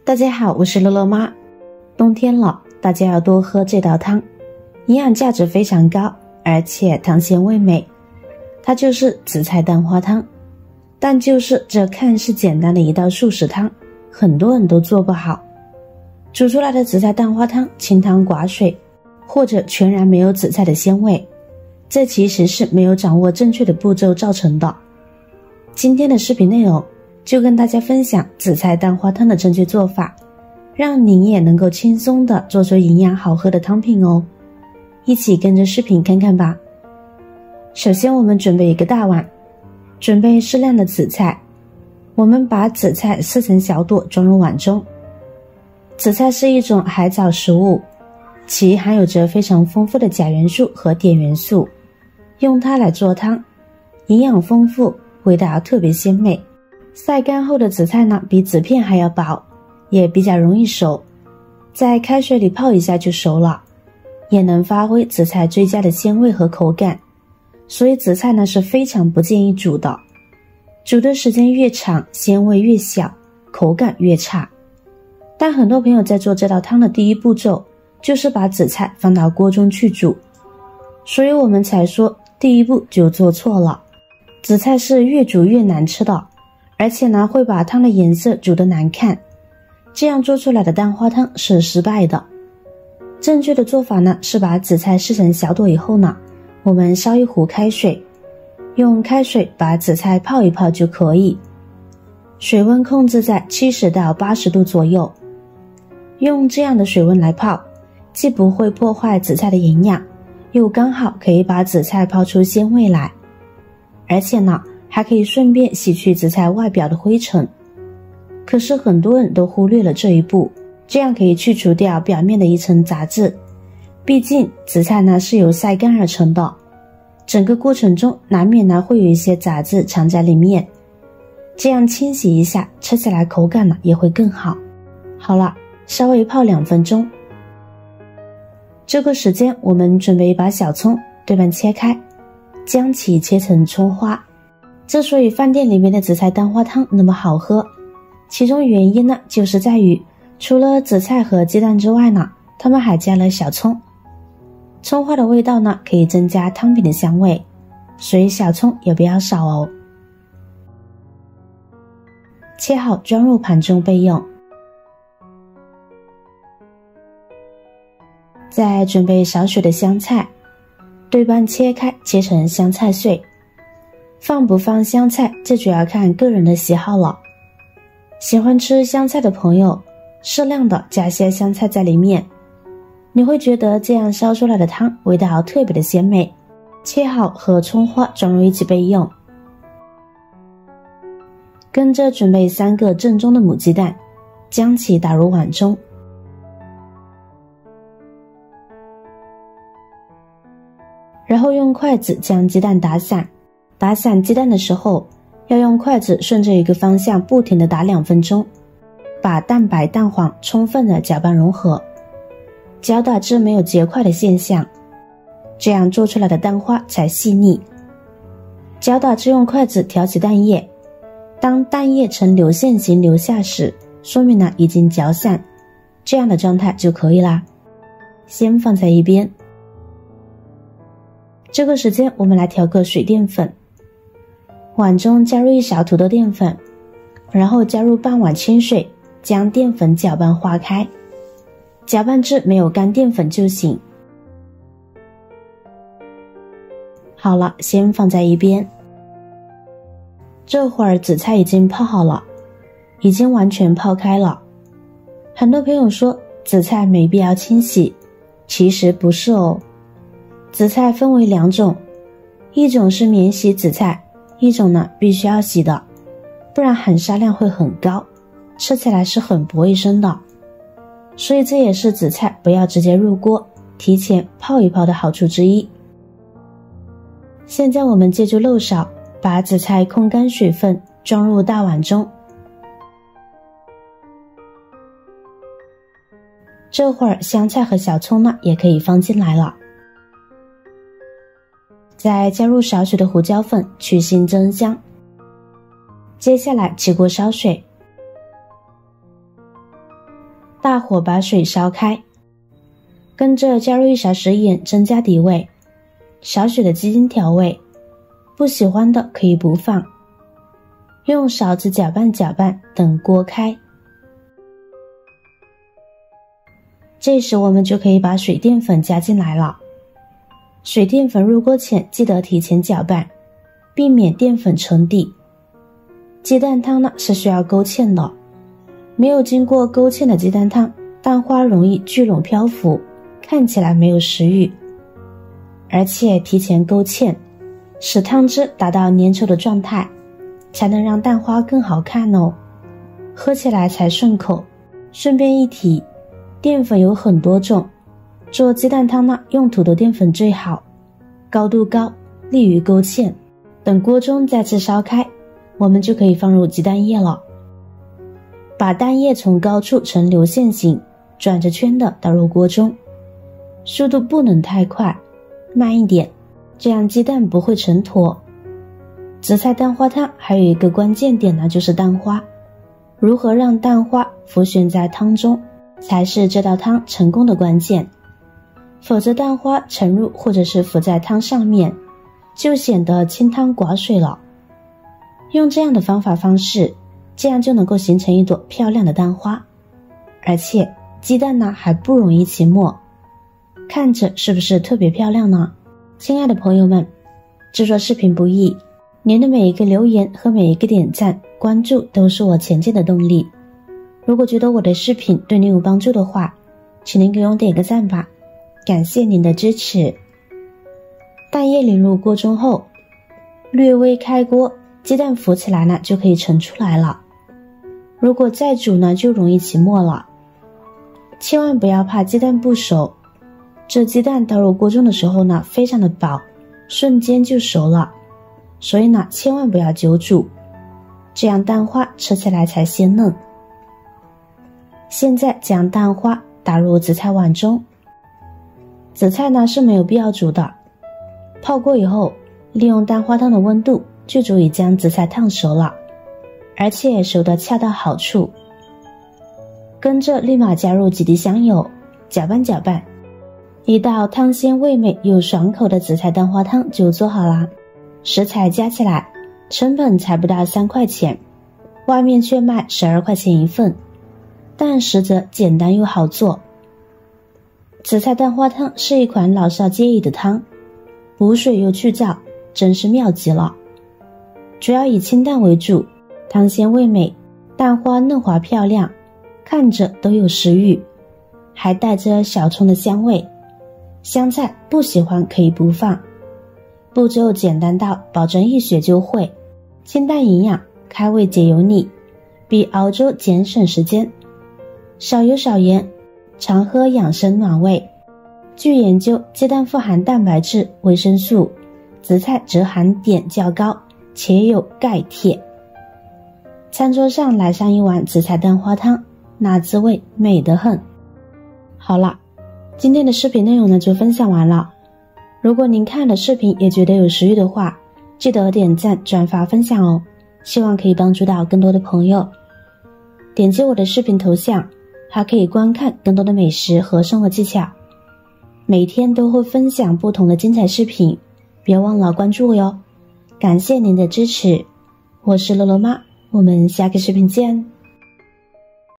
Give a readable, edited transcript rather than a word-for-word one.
大家好，我是乐乐妈。冬天了，大家要多喝这道汤，营养价值非常高，而且汤鲜味美。它就是紫菜蛋花汤。但就是这看似简单的一道素食汤，很多人都做不好。煮出来的紫菜蛋花汤清汤寡水，或者全然没有紫菜的鲜味，这其实是没有掌握正确的步骤造成的。今天的视频内容就跟大家分享紫菜蛋花汤的正确做法，让您也能够轻松地做出营养好喝的汤品哦。一起跟着视频看看吧。首先我们准备一个大碗，准备适量的紫菜，我们把紫菜撕成小朵装入碗中。紫菜是一种海藻食物，其含有着非常丰富的钾元素和碘元素，用它来做汤，营养丰富，味道特别鲜美。晒干后的紫菜呢，比紫片还要薄，也比较容易熟，在开水里泡一下就熟了，也能发挥紫菜最佳的鲜味和口感。所以紫菜呢是非常不建议煮的，煮的时间越长，鲜味越小，口感越差。但很多朋友在做这道汤的第一步骤，就是把紫菜放到锅中去煮，所以我们才说第一步就做错了。紫菜是越煮越难吃的，而且呢会把汤的颜色煮得难看，这样做出来的蛋花汤是失败的。正确的做法呢是把紫菜撕成小朵以后呢，我们烧一壶开水，用开水把紫菜泡一泡就可以，水温控制在70到80度左右。用这样的水温来泡，既不会破坏紫菜的营养，又刚好可以把紫菜泡出鲜味来，而且呢还可以顺便洗去紫菜外表的灰尘。可是很多人都忽略了这一步，这样可以去除掉表面的一层杂质。毕竟紫菜呢是由晒干而成的，整个过程中难免呢会有一些杂质藏在里面，这样清洗一下，吃起来口感呢也会更好。好了，稍微泡2分钟。这个时间我们准备一把小葱，对半切开，将其切成葱花。之所以饭店里面的紫菜蛋花汤那么好喝，其中原因呢就是在于除了紫菜和鸡蛋之外呢，他们还加了小葱。葱花的味道呢可以增加汤品的香味，所以小葱也不要少哦。切好装入盘中备用。再准备少许的香菜，对半切开，切成香菜碎。放不放香菜，这主要看个人的喜好了。喜欢吃香菜的朋友，适量的加些香菜在里面，你会觉得这样烧出来的汤味道特别的鲜美。切好和葱花装入一起备用。跟着准备3个正宗的母鸡蛋，将其打入碗中。然后用筷子将鸡蛋打散，打散鸡蛋的时候，要用筷子顺着一个方向不停地打2分钟，把蛋白蛋黄充分的搅拌融合，搅打至没有结块的现象，这样做出来的蛋花才细腻。搅打至用筷子挑起蛋液，当蛋液呈流线型流下时，说明呢已经搅散，这样的状态就可以啦。先放在一边。这个时间我们来调个水淀粉，碗中加入1勺土豆淀粉，然后加入半碗清水，将淀粉搅拌化开，搅拌至没有干淀粉就行。好了，先放在一边。这会儿紫菜已经泡好了，已经完全泡开了。很多朋友说紫菜没必要清洗，其实不是哦。紫菜分为2种，一种是免洗紫菜，一种呢必须要洗的，不然含沙量会很高，吃起来是很不卫生的。所以这也是紫菜不要直接入锅，提前泡一泡的好处之一。现在我们借助漏勺，把紫菜控干水分，装入大碗中。这会儿香菜和小葱呢也可以放进来了。再加入少许的胡椒粉，去腥增香。接下来起锅烧水，大火把水烧开，跟着加入1勺食盐增加底味，少许的鸡精调味，不喜欢的可以不放。用勺子搅拌搅拌，等锅开。这时我们就可以把水淀粉加进来了。水淀粉入锅前记得提前搅拌，避免淀粉沉底。鸡蛋汤呢是需要勾芡的，没有经过勾芡的鸡蛋汤，蛋花容易聚拢漂浮，看起来没有食欲。而且提前勾芡，使汤汁达到粘稠的状态，才能让蛋花更好看哦，喝起来才顺口。顺便一提，淀粉有很多种，做鸡蛋汤呢用土豆淀粉最好，高度高，利于勾芡。等锅中再次烧开，我们就可以放入鸡蛋液了。把蛋液从高处呈流线型转着圈的倒入锅中，速度不能太快，慢一点，这样鸡蛋不会成坨。紫菜蛋花汤还有一个关键点呢，就是蛋花。如何让蛋花浮悬在汤中，才是这道汤成功的关键。否则蛋花沉入或者是浮在汤上面，就显得清汤寡水了。用这样的方式，这样就能够形成一朵漂亮的蛋花。而且鸡蛋呢还不容易起沫，看着是不是特别漂亮呢？亲爱的朋友们，制作视频不易，您的每一个留言和每一个点赞关注都是我前进的动力。如果觉得我的视频对您有帮助的话，请您给我点个赞吧，感谢您的支持。蛋液淋入锅中后，略微开锅，鸡蛋浮起来呢就可以盛出来了。如果再煮呢就容易起沫了，千万不要怕鸡蛋不熟，这鸡蛋倒入锅中的时候呢非常的薄，瞬间就熟了，所以呢千万不要久煮，这样蛋花吃起来才鲜嫩。现在将蛋花打入紫菜碗中，紫菜呢是没有必要煮的，泡过以后利用蛋花汤的温度就足以将紫菜烫熟了，而且熟得恰到好处。跟着立马加入几滴香油，搅拌搅拌，一道汤鲜味美又爽口的紫菜蛋花汤就做好啦。食材加起来成本才不到3块钱，外面却卖12块钱一份，但实则简单又好做。紫菜蛋花汤是一款老少皆宜的汤，补水又去燥，真是妙极了。主要以清淡为主，汤鲜味美，蛋花嫩滑漂亮，看着都有食欲，还带着小葱的香味。香菜不喜欢可以不放。步骤简单到保证一学就会，清淡营养，开胃解油腻，比熬粥节省时间。少油少盐，常喝养生暖胃。据研究，鸡蛋富含蛋白质、维生素，紫菜则含碘较高，且有钙铁。餐桌上来上一碗紫菜蛋花汤，那滋味美得很。好了，今天的视频内容呢就分享完了。如果您看了视频也觉得有食欲的话，记得点赞、转发、分享哦，希望可以帮助到更多的朋友。点击我的视频头像，还可以观看更多的美食和生活技巧。每天都会分享不同的精彩视频，别忘了关注我哟。感谢您的支持，我是乐乐妈，我们下个视频见。